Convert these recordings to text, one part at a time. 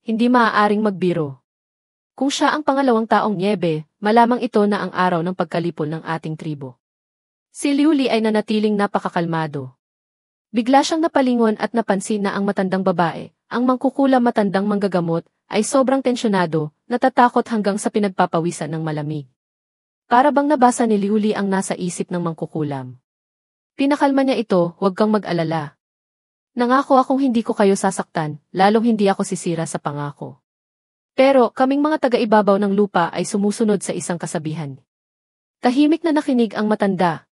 hindi maaaring magbiro. Kung siya ang pangalawang taong Niebe, malamang ito na ang araw ng pagkalipol ng ating tribo. Si Liu Li ay nanatiling napakakalmado. Bigla siyang napalingon at napansin na ang matandang babae, ang mangkukulam matandang manggagamot, ay sobrang tensyonado, natatakot hanggang sa pinagpapawisan ng malamig. Para bang nabasa ni Liu Li ang nasa isip ng mangkukulam. Pinakalma niya ito, huwag kang mag-alala. Nangako akong hindi ko kayo sasaktan, lalong hindi ako sisira sa pangako. Pero kaming mga taga-ibabaw ng lupa ay sumusunod sa isang kasabihan. Tahimik na nakinig ang matanda.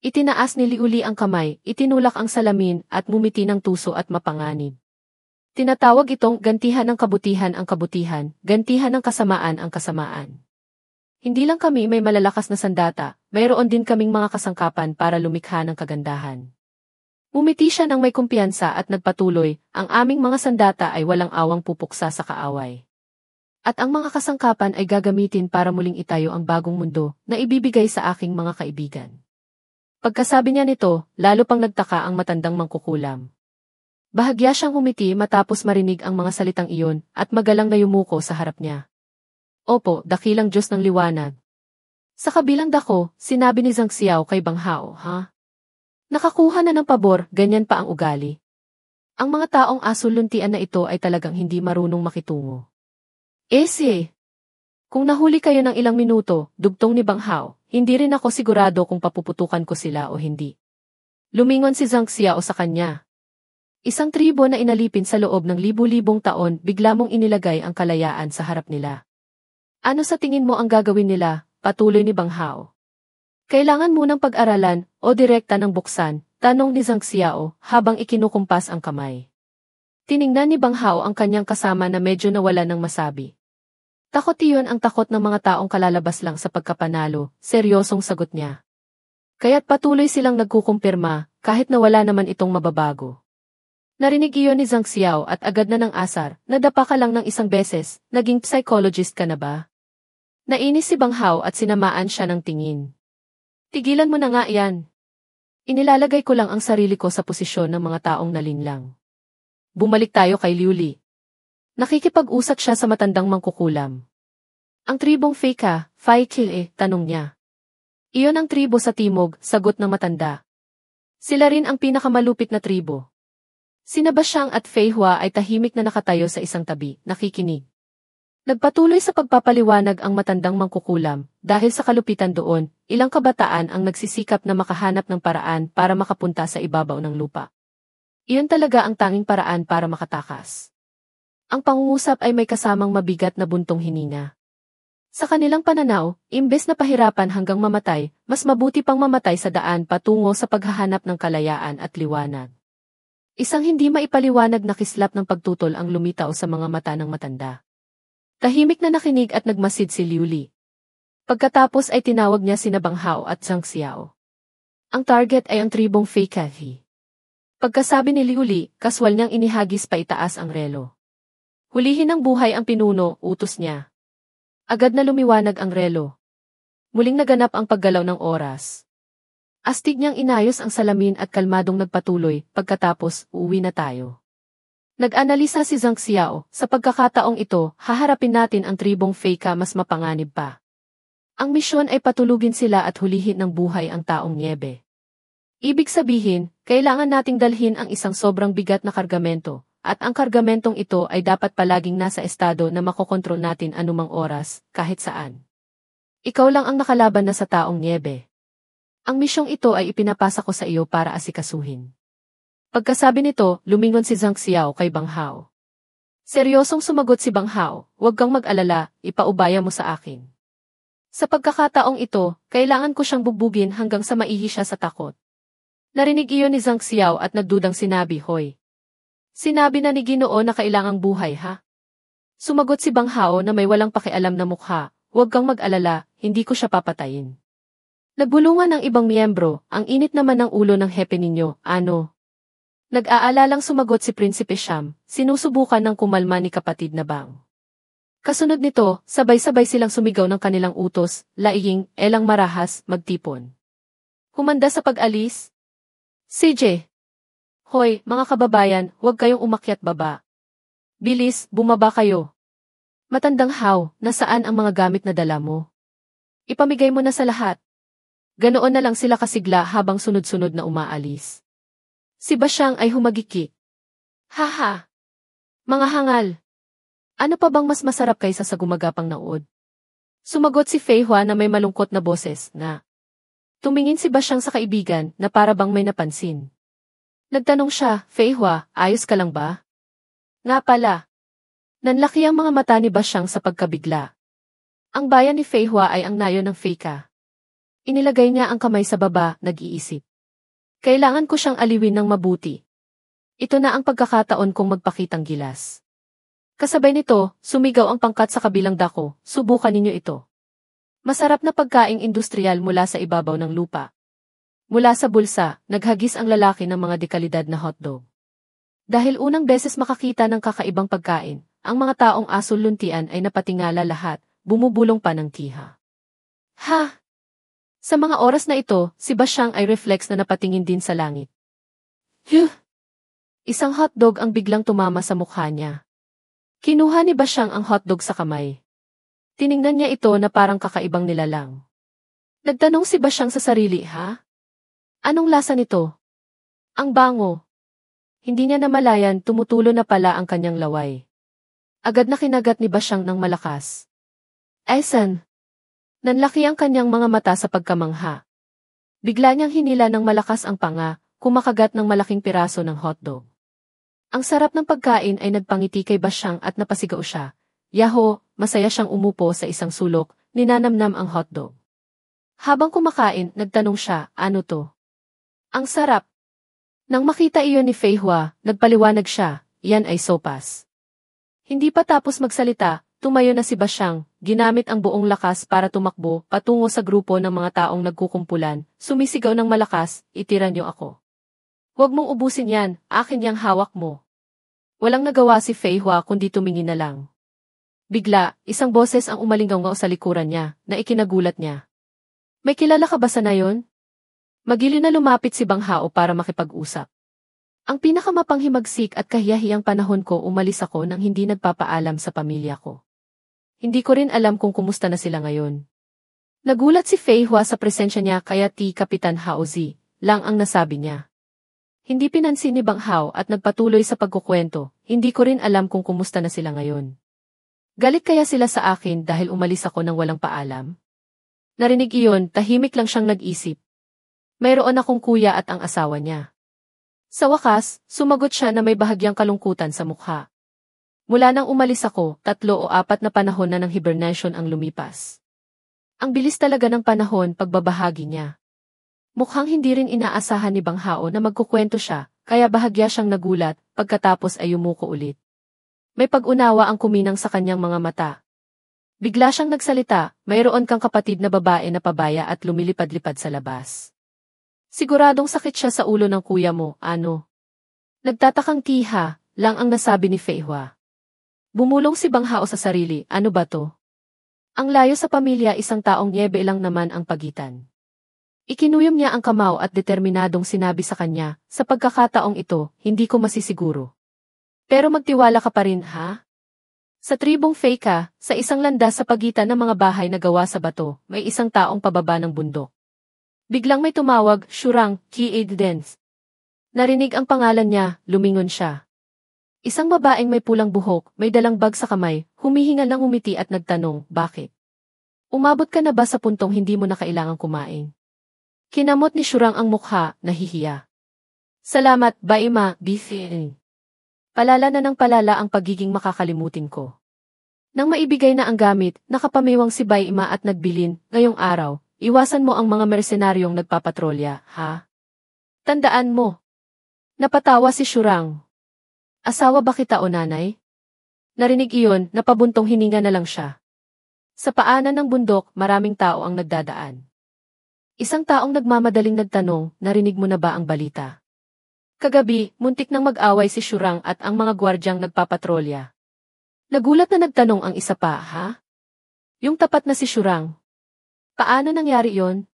Itinaas ni Liu Li ang kamay, itinulak ang salamin at ngumiti ng tuso at mapanganib. Tinatawag itong gantihan ng kabutihan ang kabutihan, gantihan ng kasamaan ang kasamaan. Hindi lang kami may malalakas na sandata, mayroon din kaming mga kasangkapan para lumikha ng kagandahan. Umiti siya ng may kumpiyansa at nagpatuloy, ang aming mga sandata ay walang awang pupuksa sa kaaway. At ang mga kasangkapan ay gagamitin para muling itayo ang bagong mundo na ibibigay sa aking mga kaibigan. Pagkasabi niya nito, lalo pang nagtaka ang matandang mangkukulam. Bahagya siyang umiti matapos marinig ang mga salitang iyon at magalang na yumuko sa harap niya. Opo, dakilang Diyos ng liwanag. Sa kabilang dako, sinabi ni Zhang Xiao kay Bang Hao, ha? Nakakuha na ng pabor, ganyan pa ang ugali. Ang mga taong asul-luntian na ito ay talagang hindi marunong makitungo. Kung nahuli kayo ng ilang minuto, dugtong ni Bang Hao, hindi rin ako sigurado kung papuputukan ko sila o hindi. Lumingon si Zhang Xiao sa kanya. Isang tribo na inalipin sa loob ng libu-libong taon, bigla mong inilagay ang kalayaan sa harap nila. Ano sa tingin mo ang gagawin nila? Patuloy ni Bang Hao. Kailangan munang pag-aralan o direkta ng buksan, tanong ni Zhang Xiao habang ikinukumpas ang kamay. Tiningnan ni Bang Hao ang kanyang kasama na medyo nawala ng masabi. Takot iyon ang takot ng mga taong kalalabas lang sa pagkapanalo, seryosong sagot niya. Kaya't patuloy silang nagkukumpirma, kahit na wala naman itong mababago. Narinig iyon ni Zhang Xiao at agad na ng asar, nadapa ka lang ng isang beses, naging psychologist ka na ba? Nainis si Bang Hao at sinamaan siya ng tingin. Tigilan mo na nga yan. Inilalagay ko lang ang sarili ko sa posisyon ng mga taong nalinlang. Bumalik tayo kay Liu Li. Nakikipag-usat siya sa matandang mangkukulam. Ang tribong Fei tanong niya. Iyon ang tribo sa timog, sagot ng matanda. Sila rin ang pinakamalupit na tribo. Sina Basyang at Fei Hua ay tahimik na nakatayo sa isang tabi, nakikinig. Nagpatuloy sa pagpapaliwanag ang matandang mangkukulam, dahil sa kalupitan doon, ilang kabataan ang nagsisikap na makahanap ng paraan para makapunta sa ibabaw ng lupa. Iyon talaga ang tanging paraan para makatakas. Ang pangungusap ay may kasamang mabigat na buntong hininga. Sa kanilang pananaw, imbes na pahirapan hanggang mamatay, mas mabuti pang mamatay sa daan patungo sa paghahanap ng kalayaan at liwanag. Isang hindi maipaliwanag na kislap ng pagtutol ang lumitaw sa mga mata ng matanda. Tahimik na nakinig at nagmasid si Liu Li. Pagkatapos ay tinawag niya sina Bang Hao at Zhang Xiao. Ang target ay ang tribong Fei. Pagkasabi ni Liu Li, kaswal niyang inihagis pa itaas ang relo. Hulihin ng buhay ang pinuno, utos niya. Agad na lumiwanag ang relo. Muling naganap ang paggalaw ng oras. Astig niyang inayos ang salamin at kalmadong nagpatuloy, pagkatapos, uuwi na tayo. Nag-analisa si Zhang Xiao, sa pagkakataong ito, haharapin natin ang tribong Fei mas mapanganib pa. Ang misyon ay patulugin sila at hulihin ng buhay ang taong Niebe. Ibig sabihin, kailangan nating dalhin ang isang sobrang bigat na kargamento, at ang kargamentong ito ay dapat palaging nasa estado na makokontrol natin anumang oras, kahit saan. Ikaw lang ang nakalaban na sa taong Niebe. Ang misyong ito ay ipinapasa ko sa iyo para asikasuhin. Pagkasabi nito, lumingon si Zhang Xiao kay Bang Hao. Seryosong sumagot si Bang Hao, huwag kang mag-alala, ipaubaya mo sa akin. Sa pagkakataong ito, kailangan ko siyang bubugin hanggang sa maihi siya sa takot. Narinig iyon ni Zhang Xiao at nagdudang sinabi, Hoy. Sinabi na ni Ginoo na kailangang buhay ha? Sumagot si Bang Hao na may walang pakialam na mukha, huwag kang mag-alala, hindi ko siya papatayin. Nagbulungan ng ibang miyembro, ang init naman ng ulo ng hepe ninyo, ano? Nag-aalalang sumagot si Prinsipe Sham, sinusubukan ng kumalma ni kapatid na Bang. Kasunod nito, sabay-sabay silang sumigaw ng kanilang utos, laing, elang marahas, magtipon. Humanda sa pag-alis? CJ. Hoy, mga kababayan, huwag kayong umakyat baba. Bilis, bumaba kayo. Matandang Hao, nasaan ang mga gamit na dala mo? Ipamigay mo na sa lahat. Ganoon na lang sila kasigla habang sunod-sunod na umaalis. Si Basyang ay humagiki. Haha! Mga hangal! Ano pa bang mas masarap kaysa sa gumagapang na uod? Sumagot si Fei Hua na may malungkot na boses na. Tumingin si Basyang sa kaibigan na para bang may napansin. Nagtanong siya, Fei Hua, ayos ka lang ba? Nga pala. Nanlaki ang mga mata ni Basyang sa pagkabigla. Ang bayan ni Fei Hua ay ang nayo ng Feika. Inilagay niya ang kamay sa baba, nag-iisip. Kailangan ko siyang aliwin ng mabuti. Ito na ang pagkakataon kong magpakitang gilas. Kasabay nito, sumigaw ang pangkat sa kabilang dako, subukan ninyo ito. Masarap na pagkaing industrial mula sa ibabaw ng lupa. Mula sa bulsa, naghagis ang lalaki ng mga dekalidad na hotdog. Dahil unang beses makakita ng kakaibang pagkain, ang mga taong asul-luntian ay napatingala lahat, bumubulong pa ng tiha. Ha! Sa mga oras na ito, si Basyang ay reflex na napatingin din sa langit. Huh! Isang hotdog ang biglang tumama sa mukha niya. Kinuha ni Basyang ang hotdog sa kamay. Tiningnan niya ito na parang kakaibang nilalang. Nagtanong si Basyang sa sarili, ha? Anong lasa nito? Ang bango. Hindi niya namalayan, tumutulo na pala ang kanyang laway. Agad na kinagat ni Basyang ng malakas. Aysan! Nanlaki ang kanyang mga mata sa pagkamangha. Bigla niyang hinila ng malakas ang panga, kumakagat ng malaking piraso ng hotdog. Ang sarap ng pagkain ay nagpangiti kay Basyang at napasigaw siya. Yaho, masaya siyang umupo sa isang sulok, ninanamnam ang hotdog. Habang kumakain, nagtanong siya, ano to? Ang sarap. Nang makita iyon ni Fei Hua, nagpaliwanag siya, yan ay sopas. Hindi pa tapos magsalita, tumayo na si Basyang, ginamit ang buong lakas para tumakbo, patungo sa grupo ng mga taong nagkukumpulan, sumisigaw ng malakas, itira niyo ako. Huwag mong ubusin yan, akin yang hawak mo. Walang nagawa si Fei Hua kundi tumingin na lang. Bigla, isang boses ang umalingaw sa likuran niya, na ikinagulat niya. May kilala ka ba sa nayon? Magili na lumapit si Bang Hao para makipag-usap. Ang pinakamapanghimagsik at kahiyahiyang panahon ko umalis ako nang hindi nagpapaalam sa pamilya ko. Hindi ko rin alam kung kumusta na sila ngayon. Nagulat si Fei Hua sa presensya niya kaya Kapitan Hao Zi, lang ang nasabi niya. Hindi pinansin ni Bang Hao at nagpatuloy sa pagkukwento, hindi ko rin alam kung kumusta na sila ngayon. Galit kaya sila sa akin dahil umalis ako nang walang paalam? Narinig iyon, tahimik lang siyang nag-isip. Mayroon akong kuya at ang asawa niya. Sa wakas, sumagot siya na may bahagyang kalungkutan sa mukha. Mula nang umalis ako, 3 o 4 na panahon na ng hibernation ang lumipas. Ang bilis talaga ng panahon pagbabahagi niya. Mukhang hindi rin inaasahan ni Bang Hao na magkukwento siya, kaya bahagya siyang nagulat, pagkatapos ay yumuko ulit. May pag-unawa ang kuminang sa kanyang mga mata. Bigla siyang nagsalita, mayroon kang kapatid na babae na pabaya at lumilipad-lipad sa labas. Siguradong sakit siya sa ulo ng kuya mo, ano? Nagtatakang tiha, lang ang nasabi ni Fei Hua. Bumulong si Bang Hao sa sarili, ano ba to? Ang layo sa pamilya, isang taong niebe lang naman ang pagitan. Ikinuyom niya ang kamao at determinadong sinabi sa kanya, sa pagkakataong ito, hindi ko masisiguro. Pero magtiwala ka pa rin, ha? Sa tribong Feika, sa isang landas sa pagitan ng mga bahay na gawa sa bato, may isang taong pababa ng bundok. Biglang may tumawag, Shurang, Ki-Aidens. Narinig ang pangalan niya, lumingon siya. Isang babaeng may pulang buhok, may dalang bag sa kamay, humihingal ng umiti at nagtanong, bakit? Umabot ka na ba sa puntong hindi mo na kailangang kumain? Kinamot ni Shurang ang mukha, nahihiya. Salamat, Baima, Bifin. Palala na ng palala ang pagiging makakalimutin ko. Nang maibigay na ang gamit, nakapamiwang si Baima at nagbilin, ngayong araw, iwasan mo ang mga mersenaryong nagpapatrolya, ha? Tandaan mo. Napatawa si Shurang. Asawa ba kita o nanay? Narinig iyon, napabuntong hininga na lang siya. Sa paanan ng bundok, maraming tao ang nagdadaan. Isang taong nagmamadaling nagtanong, narinig mo na ba ang balita? Kagabi, muntik nang mag-away si Shurang at ang mga gwardyang nagpapatrolya. Nagulat na nagtanong ang isa pa, ha? Yung tapat na si Shurang. Paano nangyari yon?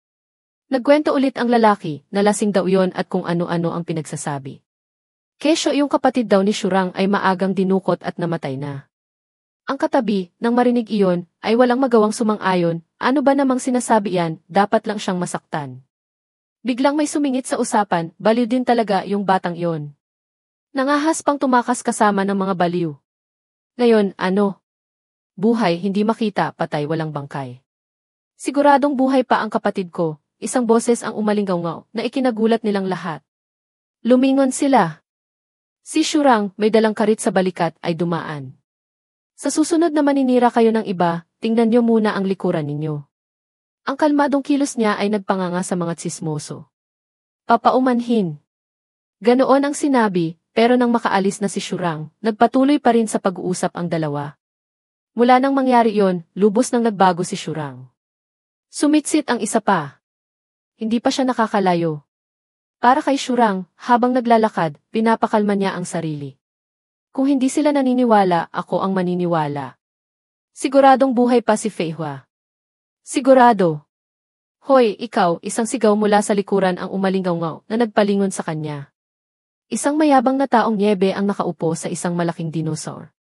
Nagkwento ulit ang lalaki, nalasing daw yon at kung ano-ano ang pinagsasabi. Kesyo yung kapatid daw ni Shurang ay maagang dinukot at namatay na. Ang katabi, nang marinig iyon, ay walang magawang sumang-ayon, ano ba namang sinasabi yan, dapat lang siyang masaktan. Biglang may sumingit sa usapan, baliw din talaga yung batang iyon. Nangahas pang tumakas kasama ng mga baliw. Ngayon, ano? Buhay, hindi makita, patay, walang bangkay. Siguradong buhay pa ang kapatid ko, isang boses ang umalinggaw-ngaw na ikinagulat nilang lahat. Lumingon sila. Si Shurang, may dalang karit sa balikat, ay dumaan. Sa susunod na maninira kayo ng iba, tingnan niyo muna ang likuran ninyo. Ang kalmadong kilos niya ay nagpanganga sa mga tsismoso. Papaumanhin. Ganoon ang sinabi, pero nang makaalis na si Shurang, nagpatuloy pa rin sa pag-uusap ang dalawa. Mula nang mangyari iyon, lubos nang nagbago si Shurang. Sumitsit ang isa pa. Hindi pa siya nakakalayo. Para kay Shurang, habang naglalakad, pinapakalma niya ang sarili. Kung hindi sila naniniwala, ako ang maniniwala. Siguradong buhay pa si Fei Hua. Sigurado. Hoy, ikaw, isang sigaw mula sa likuran ang umalinggaw-ngaw na nagpalingon sa kanya. Isang mayabang na taong nyebe ang nakaupo sa isang malaking dinosaur.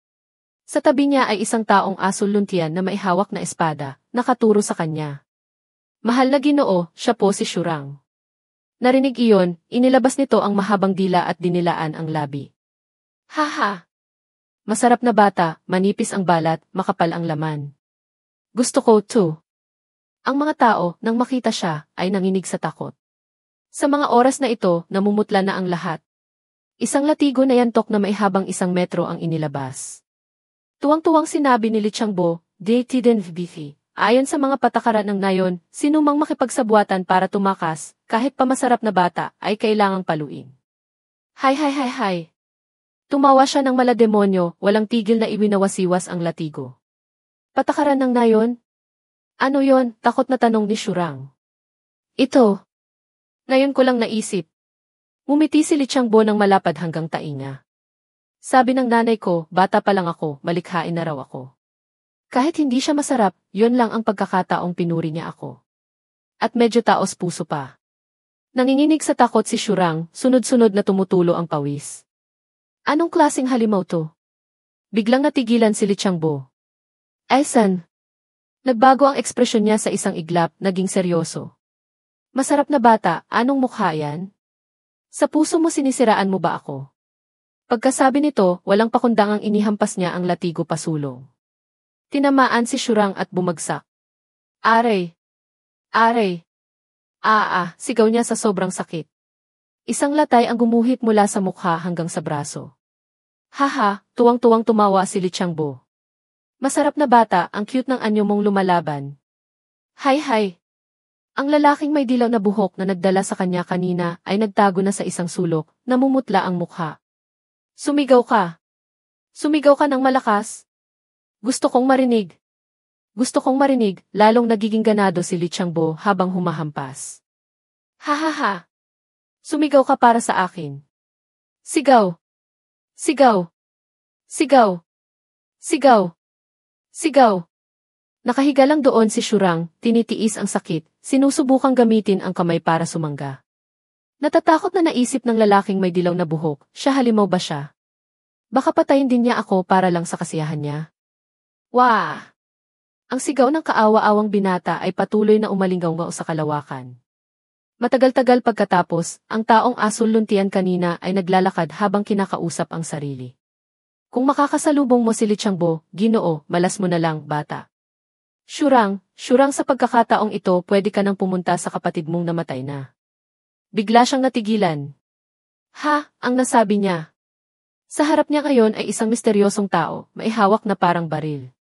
Sa tabi niya ay isang taong asul luntian na may hawak na espada, nakaturo sa kanya. Mahal na Ginoo, siya po si Shurang. Narinig iyon, inilabas nito ang mahabang dila at dinilaan ang labi. Haha! Masarap na bata, manipis ang balat, makapal ang laman. Gusto ko, too. Ang mga tao, nang makita siya, ay nanginig sa takot. Sa mga oras na ito, namumutla na ang lahat. Isang latigo na yantok na maihabang 1 metro ang inilabas. Tuwang-tuwang sinabi ni Li Changbo, "Dated Bifi." Ayon sa mga patakaran ng nayon, sinumang makipagsabuatan para tumakas, kahit pa masarap na bata, ay kailangang paluin. Hay. Tumawa siya ng malademonyo, walang tigil na iwinawasiwas ang latigo. Patakaran ng nayon? Ano yon? Takot na tanong ni Shurang. Ito. Ngayon ko lang naisip. Ngumiti si Li Changbo ng malapad hanggang tainga. Sabi ng nanay ko, bata pa lang ako, malikhain na raw ako. Kahit hindi siya masarap, yon lang ang pagkakataong pinuri niya ako. At medyo taos puso pa. Nanginginig sa takot si Shurang, sunod-sunod na tumutulo ang pawis. Anong klaseng halimaw to? Biglang natigilan si Li Changbo. San? Nagbago ang ekspresyon niya sa isang iglap, naging seryoso. Masarap na bata, anong mukha yan? Sa puso mo sinisiraan mo ba ako? Pagkasabi nito, walang pakundangang inihampas niya ang latigo pasulong. Tinamaan si Shurang at bumagsak. Aray! Sigaw niya sa sobrang sakit. Isang latay ang gumuhit mula sa mukha hanggang sa braso. Haha, tuwang-tuwang tumawa si Li Changbo. Masarap na bata, ang cute ng anyo mong lumalaban. Hay! Ang lalaking may dilaw na buhok na nagdala sa kanya kanina ay nagtago na sa isang sulok, namumutla ang mukha. Sumigaw ka! Sumigaw ka ng malakas! Gusto kong marinig, lalong nagiging ganado si Li Changbo habang humahampas. Hahaha! Sumigaw ka para sa akin. Sigaw! Nakahiga lang doon si Shurang, tinitiis ang sakit, sinusubukang gamitin ang kamay para sumangga. Natatakot na naisip ng lalaking may dilaw na buhok, siya halimaw ba siya? Baka patayin din niya ako para lang sa kasiyahan niya. Wah! Ang sigaw ng kaawa-awang binata ay patuloy na umalinggaw sa kalawakan. Matagal-tagal pagkatapos, ang taong asul luntian kanina ay naglalakad habang kinakausap ang sarili. Kung makakasalubong mo si Li Changbo, Ginoo, malas mo na lang, bata. Shurang sa pagkakataong ito pwede ka nang pumunta sa kapatid mong namatay na. Bigla siyang natigilan. Ha, ang nasabi niya. Sa harap niya ngayon ay isang misteryosong tao, may hawak na parang baril.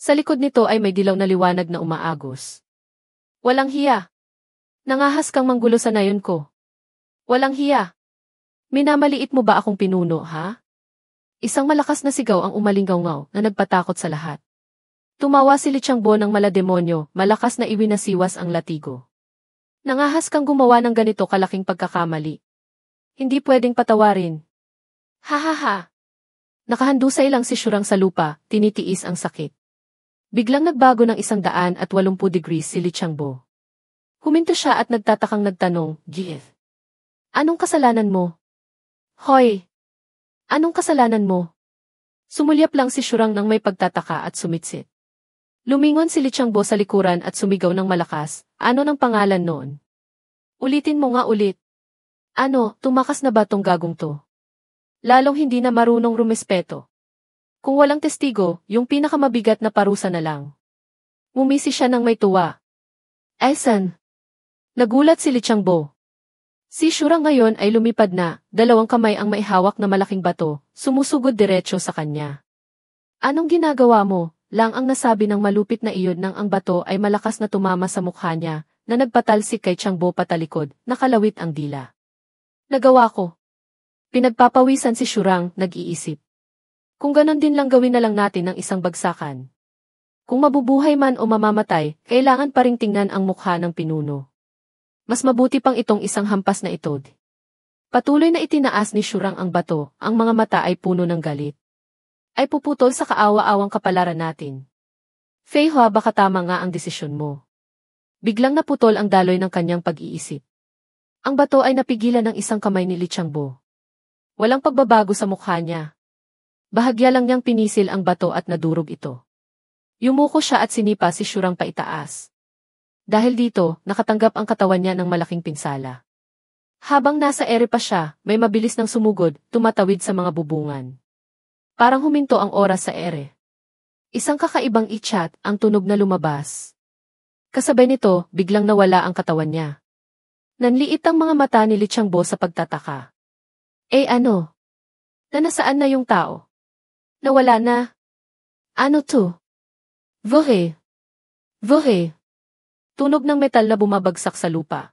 Sa likod nito ay may dilaw na liwanag na umaagos. Walang hiya. Nangahas kang manggulo sa nayon ko. Walang hiya. Minamaliit mo ba akong pinuno, ha? Isang malakas na sigaw ang umalinggaw-ngaw na nagpatakot sa lahat. Tumawa si Li Changbo ng malademonyo, malakas na iwinasiwas ang latigo. Nangahas kang gumawa ng ganito kalaking pagkakamali. Hindi pwedeng patawarin. Hahaha. Nakahandusay lang si Shurang sa lupa, tinitiis ang sakit. Biglang nagbago ng 180 degrees si Li Changbo. Huminto siya at nagtatakang nagtanong, Gif. Anong kasalanan mo? Hoy! Anong kasalanan mo? Sumulyap lang si Shurang nang may pagtataka at sumitsit. Lumingon si Li Changbo sa likuran at sumigaw ng malakas, ano ng pangalan noon? Ulitin mo nga ulit. Ano, tumakas na ba tong gagong to? Lalong hindi na marunong rumespeto. Kung walang testigo, yung pinakamabigat na parusa na lang. Ngumisi siya ng may tuwa. Esan? Nagulat si Li Changbo. Si Shurang ngayon ay lumipad na, dalawang kamay ang maihawak na malaking bato, sumusugod diretso sa kanya. Anong ginagawa mo? Lang ang nasabi ng malupit na iyon nang ang bato ay malakas na tumama sa mukha niya, na nagpatalsik kay Changbo patalikod, nakalawit ang dila. Nagawa ko. Pinagpapawisan si Shurang, nag-iisip. Kung ganon din lang gawin na lang natin ng isang bagsakan. Kung mabubuhay man o mamamatay, kailangan pa ring tingnan ang mukha ng pinuno. Mas mabuti pang itong isang hampas na itod. Patuloy na itinaas ni Shurang ang bato, ang mga mata ay puno ng galit. Ay puputol sa kaawa-awang kapalaran natin. Fei Hua, baka tama nga ang desisyon mo. Biglang naputol ang daloy ng kanyang pag-iisip. Ang bato ay napigilan ng isang kamay ni Li Changbo. Walang pagbabago sa mukha niya. Bahagya lang niyang pinisil ang bato at nadurog ito. Yumuko siya at sinipa si Shurang paitaas. Dahil dito, nakatanggap ang katawan niya ng malaking pinsala. Habang nasa ere pa siya, may mabilis nang sumugod, tumatawid sa mga bubungan. Parang huminto ang oras sa ere. Isang kakaibang ichat ang tunog na lumabas. Kasabay nito, biglang nawala ang katawan niya. Nanliit ang mga mata ni Li Changbo sa pagtataka. Ano? Nasaan na yung tao? Nawala na? Ano to? Vore! Vore! Tunog ng metal na bumabagsak sa lupa.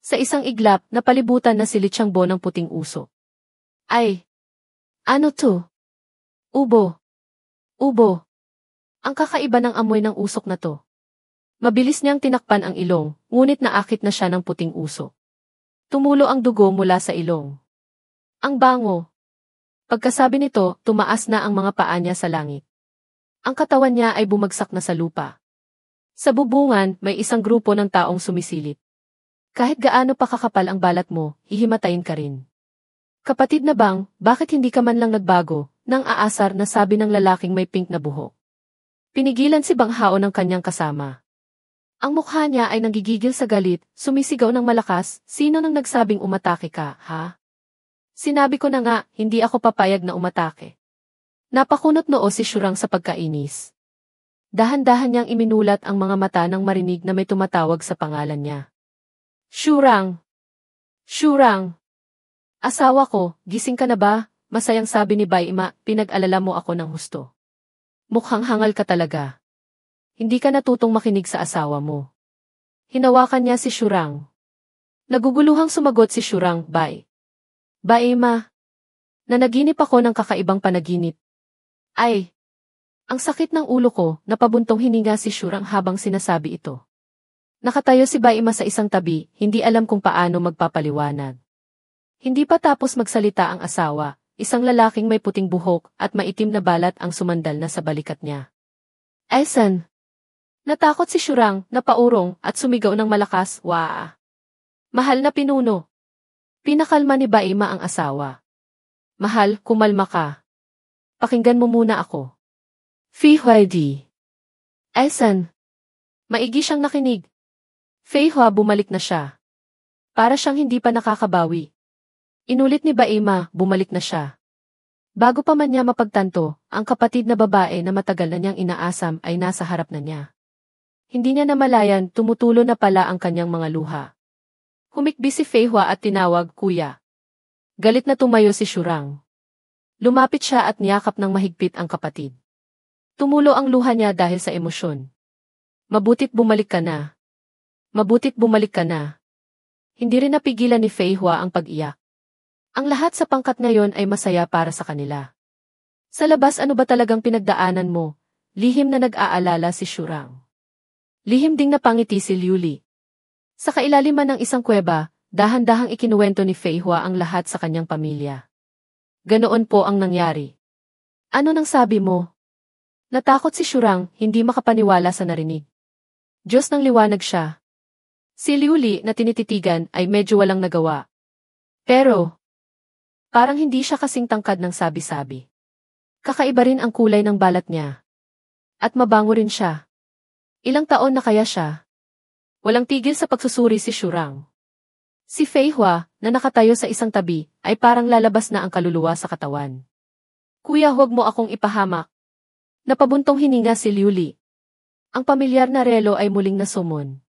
Sa isang iglap, napalibutan na si Li Changbo ng puting usok. Ay! Ano to? Ubo! Ubo! Ang kakaiba ng amoy ng usok na to. Mabilis niyang tinakpan ang ilong, ngunit naakit na siya ng puting usok. Tumulo ang dugo mula sa ilong. Ang bango! Pagkasabi nito, tumaas na ang mga paa niya sa langit. Ang katawan niya ay bumagsak na sa lupa. Sa bubungan, may isang grupo ng taong sumisilip. Kahit gaano pa kakapal ang balat mo, hihimatayin ka rin. Kapatid na bang, bakit hindi ka man lang nagbago? Nang aasar na sabi ng lalaking may pink na buhok. Pinigilan si Bang Hao ng kanyang kasama. Ang mukha niya ay nanggigigil sa galit, sumisigaw ng malakas, sino nang nagsabing umatake ka, ha? Sinabi ko na nga, hindi ako papayag na umatake. Napakunot noo si Shurang sa pagkainis. Dahan-dahan niyang iminulat ang mga mata nang marinig na may tumatawag sa pangalan niya. Shurang! Shurang! Asawa ko, gising ka na ba? Masayang sabi ni Bai Ima, pinag-alala mo ako ng husto. Mukhang hangal ka talaga. Hindi ka natutong makinig sa asawa mo. Hinawakan niya si Shurang. Naguguluhang sumagot si Shurang, Bai. Bai Ima. Nanaginip ako ng kakaibang panaginip. Ay! Ang sakit ng ulo ko, napabuntong hininga si Shurang habang sinasabi ito. Nakatayo si Bai Ima sa isang tabi, hindi alam kung paano magpapaliwanag. Hindi pa tapos magsalita ang asawa. Isang lalaking may puting buhok at maitim na balat ang sumandal na sa balikat niya. Esan! Natakot si Shurang, napaurong, at sumigaw ng malakas, waa! Mahal na pinuno! Pinakalma ni Baima ang asawa. Mahal, kumalma ka. Pakinggan mo muna ako. Fei Hua di. Esan! Maigi siyang nakinig. Fei Hua, bumalik na siya. Para siyang hindi pa nakakabawi. Inulit ni Baima, bumalik na siya. Bago pa man niya mapagtanto, ang kapatid na babae na matagal na niyang inaasam ay nasa harap na niya. Hindi niya namalayan, tumutulo na pala ang kanyang mga luha. Humikbi si Fei Hua at tinawag, Kuya. Galit na tumayo si Shurang. Lumapit siya at niyakap ng mahigpit ang kapatid. Tumulo ang luha niya dahil sa emosyon. Mabutit bumalik ka na. Mabutit bumalik ka na. Hindi rin napigilan ni Fei Hua ang pag-iyak. Ang lahat sa pangkat ngayon ay masaya para sa kanila. Sa labas, ano ba talagang pinagdaanan mo? Lihim na nag-aalala si Shurang. Lihim ding napangiti si Liu Li. Sa kailaliman ng isang kuweba, dahan-dahang ikinuwento ni Fei Hua ang lahat sa kanyang pamilya. Ganoon po ang nangyari. Ano nang sabi mo? Natakot si Shurang, hindi makapaniwala sa narinig. Diyos nang liwanag siya. Si Liu Li na tinititigan ay medyo walang nagawa. Pero, Parang hindi siya kasing tangkad ng sabi-sabi. Kakaiba rin ang kulay ng balat niya. At mabango rin siya. Ilang taon na kaya siya? Walang tigil sa pagsusuri si Shurang. Si Fei Hua, na nakatayo sa isang tabi, ay parang lalabas na ang kaluluwa sa katawan. Kuya, huwag mo akong ipahamak. Napabuntong hininga si Liu Li. Ang pamilyar na relo ay muling nasumon.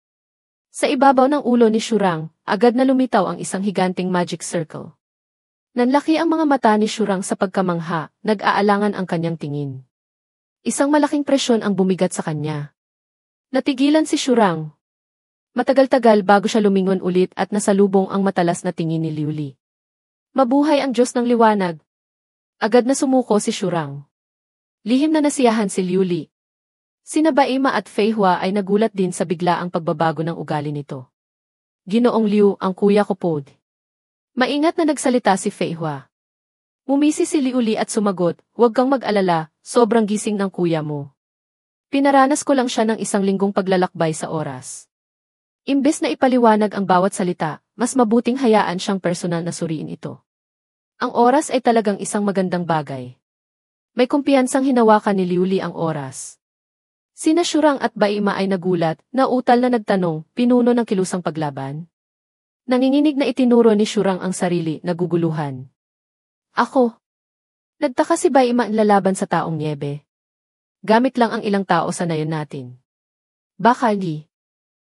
Sa ibabaw ng ulo ni Shurang, agad na lumitaw ang isang higanting magic circle. Nanlaki ang mga mata ni Shurang sa pagkamangha, nag-aalangan ang kanyang tingin. Isang malaking presyon ang bumigat sa kanya. Natigilan si Shurang. Matagal-tagal bago siya lumingon ulit at nasalubong ang matalas na tingin ni Liu Li. Mabuhay ang Diyos ng liwanag. Agad na sumuko si Shurang. Lihim na nasiyahan si Liu Li. Sina Baima at Fei Hua ay nagulat din sa biglaang pagbabago ng ugali nito. Ginoong Liu, ang kuya ko po. Maingat na nagsalita si Fei Hua. Mumisi si Liu Li at sumagot, huwag kang mag-alala, sobrang gising ng kuya mo. Pinaranas ko lang siya ng isang linggong paglalakbay sa oras. Imbes na ipaliwanag ang bawat salita, mas mabuting hayaan siyang personal na suriin ito. Ang oras ay talagang isang magandang bagay. May kumpiyansang hinawakan ni Liu Li ang oras. Sina Shurang at Baima ay nagulat, nautal na nagtanong, pinuno ng kilusang paglaban. Nanginginig na itinuro ni Shurang ang sarili, naguguluhan. Ako. Nagtaka si Baima lalaban sa taong niebe. Gamit lang ang ilang tao sa nayon natin. Baka di.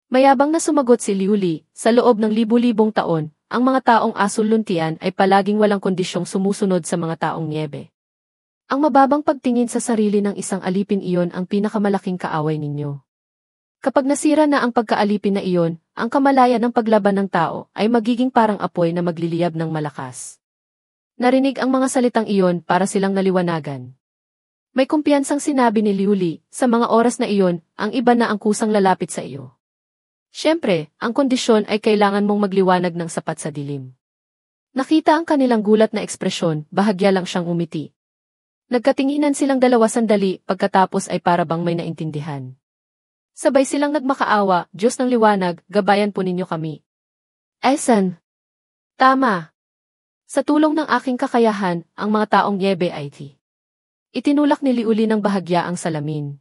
Mayabang na sumagot si Liu Li, sa loob ng libu-libong taon, ang mga taong asul luntian ay palaging walang kondisyong sumusunod sa mga taong niebe. Ang mababang pagtingin sa sarili ng isang alipin iyon ang pinakamalaking kaaway ninyo. Kapag nasira na ang pagkaalipin na iyon, ang kamalayan ng paglaban ng tao ay magiging parang apoy na magliliyab ng malakas. Narinig ang mga salitang iyon para silang naliwanagan. May kumpiyansang sinabi ni Liu Li, sa mga oras na iyon, ang iba na ang kusang lalapit sa iyo. Siyempre, ang kondisyon ay kailangan mong magliwanag ng sapat sa dilim. Nakita ang kanilang gulat na ekspresyon, bahagya lang siyang umiti. Nagkatinginan silang dalawa sandali, pagkatapos ay para bang may naintindihan. Sabay silang nagmakaawa, Diyos ng liwanag, gabayan po ninyo kami. Esan. Tama. Sa tulong ng aking kakayahan, ang mga taong niebe ay itinulak ni Liu Li ng bahagya ang salamin.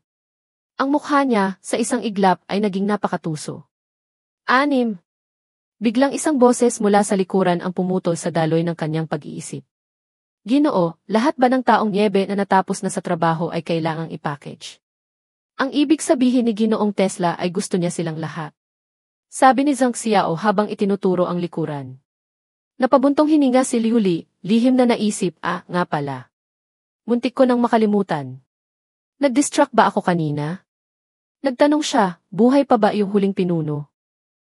Ang mukha niya, sa isang iglap, ay naging napakatuso. 6. Biglang isang boses mula sa likuran ang pumutol sa daloy ng kanyang pag-iisip. Ginoo, lahat ba ng taong niebe na natapos na sa trabaho ay kailangang i-package? Ang ibig sabihin ni Ginoong Tesla ay gusto niya silang lahat. Sabi ni Zhang Xiao habang itinuturo ang likuran. Napabuntong hininga si Liu Li, lihim na naisip, nga pala. Muntik ko nang makalimutan. Nag-distract ba ako kanina? Nagtanong siya, buhay pa ba yung huling pinuno?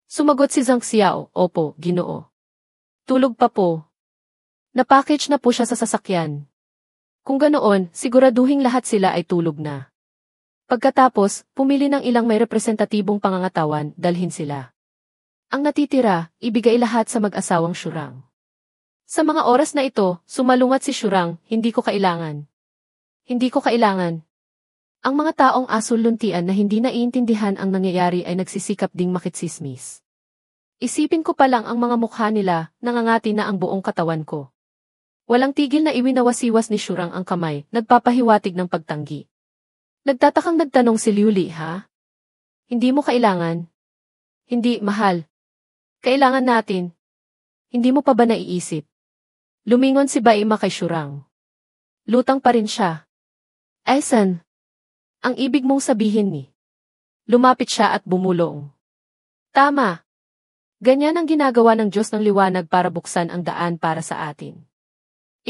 Sumagot si Zhang Xiao, opo, Ginoo. Tulog pa po. Napackage na po siya sa sasakyan. Kung ganoon, siguraduhing lahat sila ay tulog na. Pagkatapos, pumili ng ilang may representatibong pangangatawan, dalhin sila. Ang natitira, ibigay lahat sa mag-asawang Shurang. Sa mga oras na ito, sumalungat si Shurang, hindi ko kailangan. Hindi ko kailangan. Ang mga taong asul luntian na hindi naiintindihan ang nangyayari ay nagsisikap ding makitsismis. Isipin ko pa lang ang mga mukha nila, nangangati na ang buong katawan ko. Walang tigil na iwinawasiwas ni Shurang ang kamay, nagpapahiwatig ng pagtanggi. Nagtatakang nagtanong si Liu Li, ha? Hindi mo kailangan? Hindi, mahal. Kailangan natin. Hindi mo pa ba naiisip? Lumingon si Baima kay Shurang. Lutang pa rin siya. Esan. Ang ibig mong sabihin ni. Lumapit siya at bumulong. Tama. Ganyan ang ginagawa ng Diyos ng liwanag para buksan ang daan para sa atin.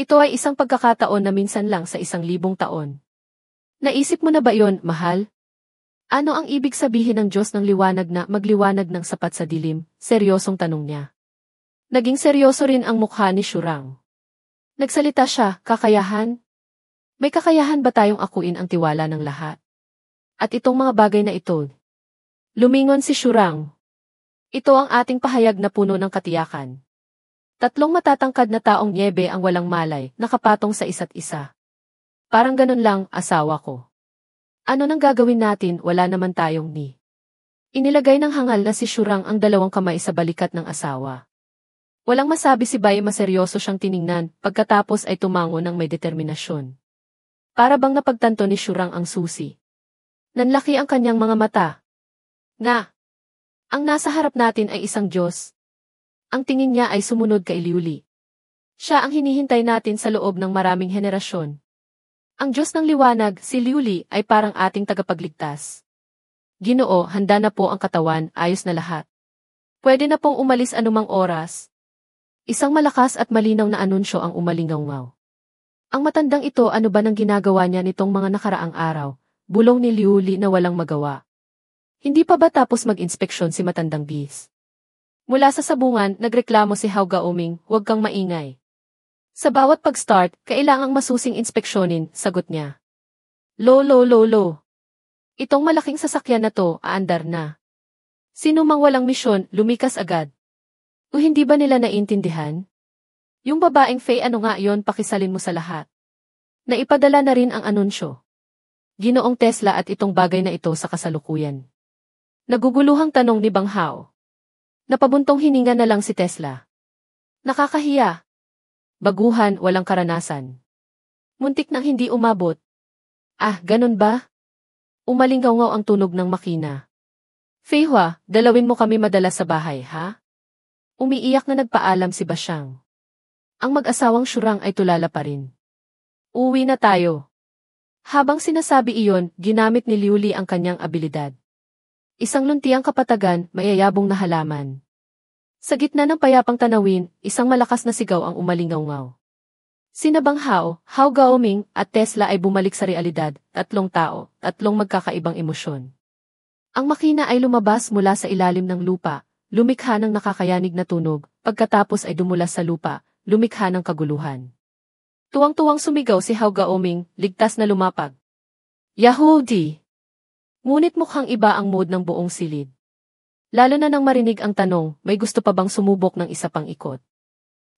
Ito ay isang pagkakataon na minsan lang sa 1,000 taon. Naisip mo na ba yon, mahal? Ano ang ibig sabihin ng Diyos ng liwanag na magliwanag ng sapat sa dilim? Seryosong tanong niya. Naging seryoso rin ang mukha ni Shurang. Nagsalita siya, kakayahan? May kakayahan ba tayong akuin ang tiwala ng lahat? At itong mga bagay na ito. Lumingon si Shurang. Ito ang ating pahayag na puno ng katiyakan. 3 matatangkad na taong niebe ang walang malay, nakapatong sa isa't isa. Parang ganun lang, asawa ko. Ano nang gagawin natin, wala naman tayong ni. Inilagay ng hangal na si Shurang ang 2 kamay sa balikat ng asawa. Walang masabi si Bai, maseryoso siyang tiningnan, pagkatapos ay tumango ng may determinasyon. Para bang napagtanto ni Shurang ang susi. Nanlaki ang kanyang mga mata. Nga! Ang nasa harap natin ay isang Diyos. Ang tingin niya ay sumunod kay Liuli. Siya ang hinihintay natin sa loob ng maraming henerasyon. Ang Diyos ng liwanag, si Liuli, ay parang ating tagapagligtas. Ginoo, handa na po ang katawan, ayos na lahat. Pwede na pong umalis anumang oras. Isang malakas at malinaw na anunsyo ang umalingaw-ngaw. Ang matandang ito, ano ba nang ginagawa niya nitong mga nakaraang araw? Bulong ni Liuli na walang magawa. Hindi pa ba tapos mag-inspeksyon si matandang bis? Mula sa sabungan, nagreklamo si Hao Gaoming, huwag kang maingay. Sa bawat pag-start, kailangang masusing inspeksyonin, sagot niya. Lo. Itong malaking sasakyan na to, aandar na. Sino mang walang misyon, lumikas agad. O hindi ba nila naiintindihan? Yung babaeng Faye, ano nga yon, pakisalin mo sa lahat. Naipadala na rin ang anunsyo. Ginoong Tesla at itong bagay na ito sa kasalukuyan. Naguguluhang tanong ni Bang Hao. Napabuntong hininga na lang si Tesla. Nakakahiya. Baguhan, walang karanasan. Muntik nang hindi umabot. Ah, ganun ba? Umalingaw-ngaw ang tunog ng makina. Feihua, dalawin mo kami madalas sa bahay, ha? Umiiyak na nagpaalam si Basyang. Ang mag-asawang Shurang ay tulala pa rin. Uwi na tayo. Habang sinasabi iyon, ginamit ni Liuli ang kanyang abilidad. Isang luntiang kapatagan, mayayabong na halaman. Sa gitna ng payapang tanawin, isang malakas na sigaw ang umalingaw-ngaw. Sina Bang Hao, Hao Gaoming, at Tesla ay bumalik sa realidad, tatlong tao, tatlong magkakaibang emosyon. Ang makina ay lumabas mula sa ilalim ng lupa, lumikha ng nakakayanig na tunog, pagkatapos ay dumulas sa lupa, lumikha ng kaguluhan. Tuwang-tuwang sumigaw si Hao Gaoming, ligtas na lumapag. Yahoo! Ngunit mukhang iba ang mood ng buong silid. Lalo na nang marinig ang tanong, may gusto pa bang sumubok ng isa pang ikot?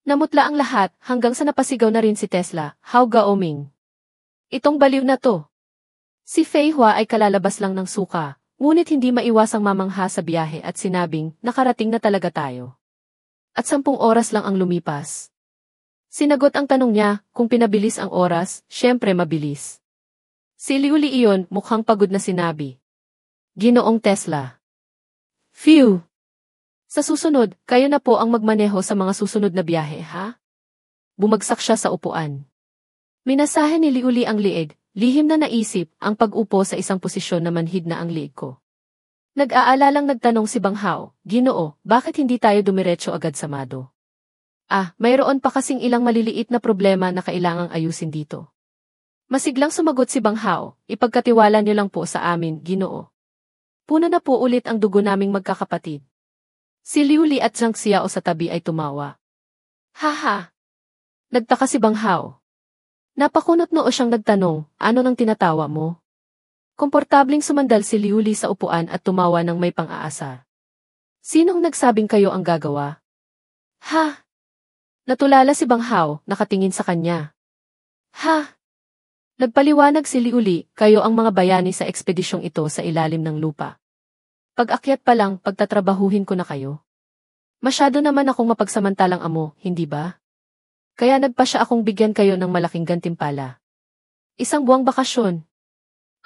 Namutla ang lahat hanggang sa napasigaw na rin si Tesla, Hao Gaoming. Itong baliw na to. Si Feihua ay kalalabas lang ng suka, ngunit hindi maiwasang mamangha sa biyahe at sinabing, nakarating na talaga tayo. At 10 oras lang ang lumipas. Sinagot ang tanong niya, kung pinabilis ang oras, syempre mabilis. Si Liuli iyon, mukhang pagod na sinabi. Ginoong Tesla. Phew! Sa susunod, kayo na po ang magmaneho sa mga susunod na biyahe, ha? Bumagsak siya sa upuan. Minasahe ni Liuli ang liig, lihim na naisip ang pag-upo sa isang posisyon na manhid na ang liig ko. Nag-aalalang nagtanong si Bang Hao, Ginoo, bakit hindi tayo dumiretso agad sa Mado? Ah, mayroon pa kasing ilang maliliit na problema na kailangang ayusin dito. Masiglang sumagot si Bang Hao, ipagkatiwala niyo lang po sa amin, Ginoo. Puno na po ulit ang dugo naming magkakapatid. Si Liuli at Zhang Xiao sa tabi ay tumawa. Haha! Nagtaka si Bang Hao. Napakunot noo siyang nagtanong, ano nang tinatawa mo? Komportabling sumandal si Liuli sa upuan at tumawa ng may pang-aasar. Sinong nagsabing kayo ang gagawa? Ha! Natulala si Bang Hao, nakatingin sa kanya. Ha! Nagpaliwanag si Liuli, kayo ang mga bayani sa ekspedisyong ito sa ilalim ng lupa. Pag-akyat pa lang, pagtatrabahuhin ko na kayo. Masyado naman akong mapagsamantalang amo, hindi ba? Kaya nagpasya akong bigyan kayo ng malaking gantimpala. 1 buwang bakasyon.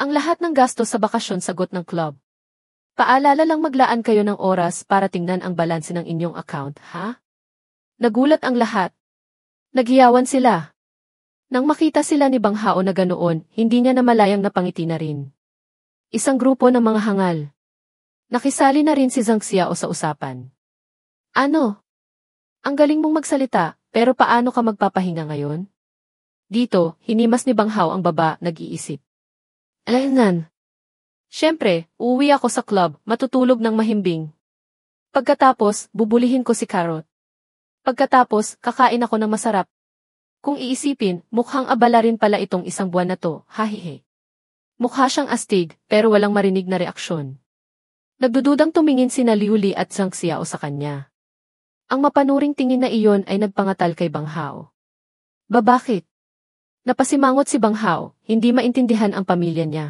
Ang lahat ng gasto sa bakasyon sagot ng club. Paalala lang maglaan kayo ng oras para tingnan ang balanse ng inyong account, ha? Nagulat ang lahat. Naghiyawan sila. Nang makita sila ni Bang Hao na ganoon, hindi niya namalayang napangiti na rin. Isang grupo ng mga hangal. Nakisali na rin si Zhang Xiao sa usapan. Ano? Ang galing mong magsalita, pero paano ka magpapahinga ngayon? Dito, hinimas ni Bang Hao ang baba, nag-iisip. Alangan. Siyempre, uuwi ako sa club, matutulog ng mahimbing. Pagkatapos, bubulihin ko si Carrot. Pagkatapos, kakain ako ng masarap. Kung iisipin, mukhang abala rin pala itong 1 buwan na to, hahihe. Mukha siyang astig, pero walang marinig na reaksyon. Nagdududang tumingin sina Liuli at Zhang Xiao sa kanya. Ang mapanuring tingin na iyon ay nagpangatal kay Bang Hao. Bakit? Napasimangot si Bang Hao, hindi maintindihan ang pamilya niya.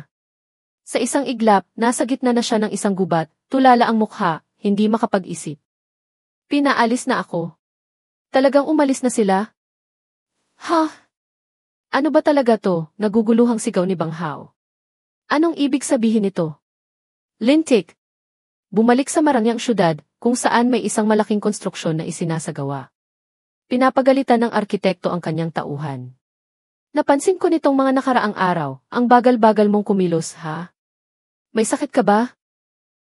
Sa isang iglap, nasa gitna na siya ng isang gubat, tulala ang mukha, hindi makapag-isip. Pinaalis na ako. Talagang umalis na sila? Ha? Ano ba talaga to? Naguguluhang sigaw ni Bang Hao. Anong ibig sabihin nito? Lintik. Bumalik sa Marangyang syudad, kung saan may isang malaking konstruksyon na isinasagawa. Pinapagalitan ng arkitekto ang kanyang tauhan. Napansin ko nitong mga nakaraang araw, ang bagal-bagal mong kumilos, ha? May sakit ka ba?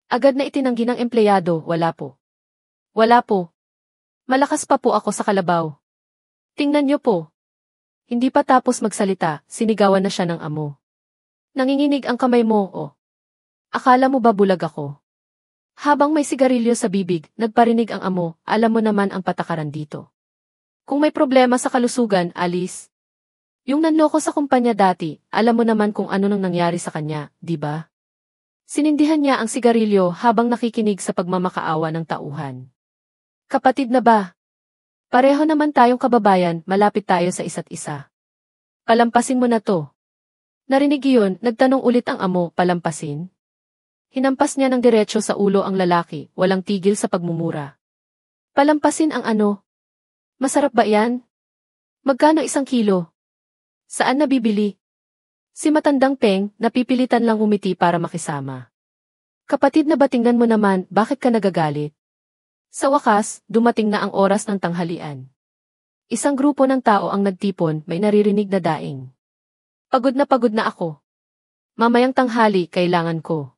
Agad na itinanggi ng empleyado, wala po. Wala po. Malakas pa po ako sa kalabaw. Tingnan niyo po. Hindi pa tapos magsalita, sinigawan na siya ng amo. Nanginginig ang kamay mo, oh. Akala mo ba bulag ako? Habang may sigarilyo sa bibig, nagparinig ang amo, alam mo naman ang patakaran dito. Kung may problema sa kalusugan, alis. Yung nanloko sa kumpanya dati, alam mo naman kung ano nang nangyari sa kanya, di ba? Sinindihan niya ang sigarilyo habang nakikinig sa pagmamakaawa ng tauhan. Kapatid na ba? Pareho naman tayong kababayan, malapit tayo sa isa't isa. Palampasin mo na to. Narinig iyon, nagtanong ulit ang amo, palampasin? Hinampas niya ng diretso sa ulo ang lalaki, walang tigil sa pagmumura. Palampasin ang ano? Masarap ba yan? Magkano 1 kilo? Saan nabibili? Si matandang Peng, napipilitan lang umiti para makisama. Kapatid na ba, tingnan mo naman, bakit ka nagagalit? Sa wakas, dumating na ang oras ng tanghalian. Isang grupo ng tao ang nagtipon, may naririnig na daing. Pagod na ako. Mamayang tanghali, kailangan ko.